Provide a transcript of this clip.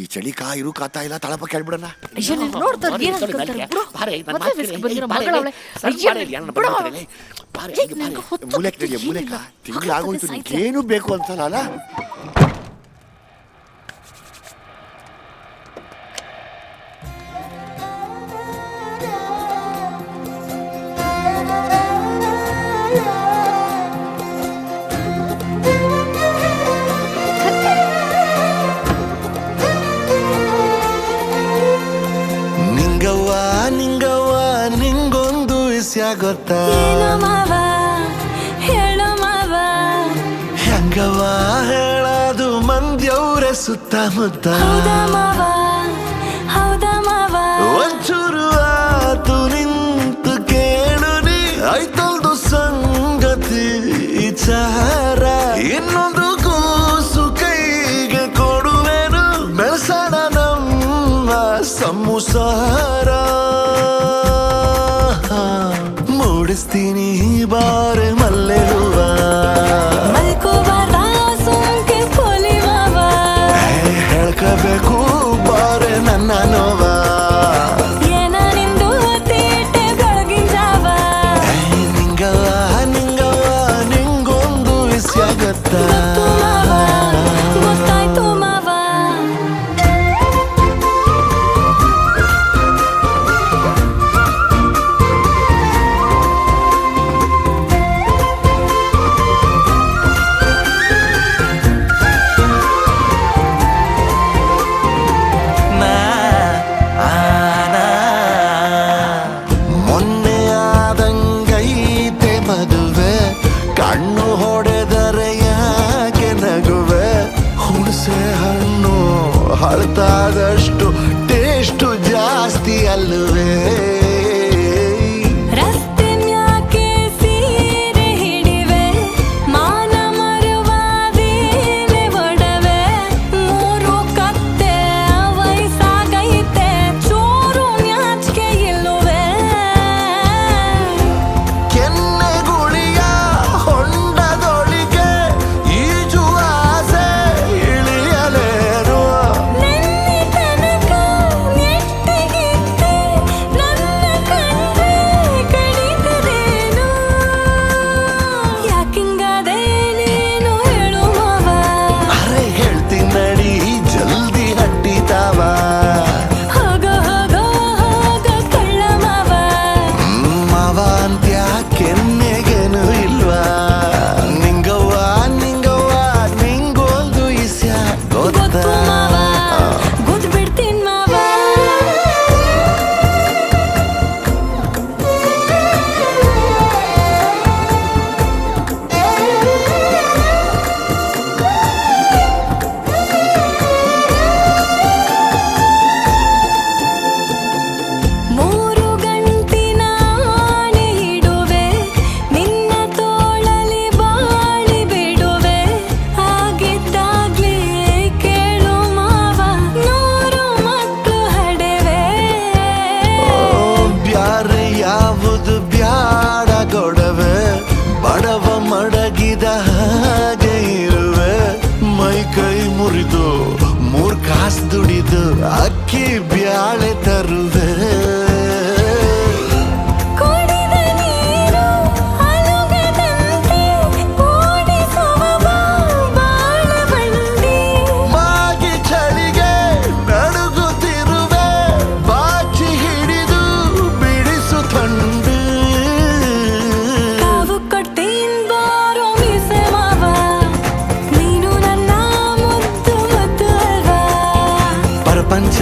ಈ ಚಳಿ ಕಾಯಿರು ಕಾತಾ ಇಲ್ಲ ತಳಪ ಕೇಳ್ಬಿಡಣ. ಮೂಲೆಕ ತಿಂಗಳಾಗೋಯ್ತು, ನಿಂಗೇನು ಬೇಕು ಅಂತಲ್ಲ. ಗೊತ್ತಾ ಹೆಂಗವ ಹೇಳದು ಮಂದ್ಯವ್ರೆ ಸುತ್ತಮುತ್ತ ಒಂಚೂರು ಆತು ನಿಂತು ಕೇಳು ನೀ ಆಯ್ತಲ್ದು ಸಂಗತಿ ವಿಚಾರ. ಇನ್ನೊಂದು ಕೂಸು ಕೈಗೆ ಕೊಡುವೆನು ಬೆಳ್ಸಣ ನಮ್ಮ ಸಂಸಾರ. ಮೂಡಿಸ್ತೀನಿ ಬಾರೆ ಮಲ್ಲೆ ಹೂವ ಹೇಳ್ಕಬೇಕು ಬಾರೆ ನನ್ನ ನೋವ. ನಿಂಗವ ನಿಂಗೊಂದು ವಿಷಯ ಗೊತ್ತಾ? ಹಳತಾದಷ್ಟು ಟೇಸ್ಟು ಜಾಸ್ತಿ ಅಲ್ಲವೇ? ದುಡಿದು ಅಕ್ಕಿ ಬ್ಯಾಳೆ ತರುವೆ. ಮಾಗಿ ಚಳಿಗೆ ನಡುಗುತ್ತಿರುವೆ, ಬಾಚಿ ಹಿಡಿದು ಬಿಡಿಸು ತಂಡು. ಪ್ರಪಂಚ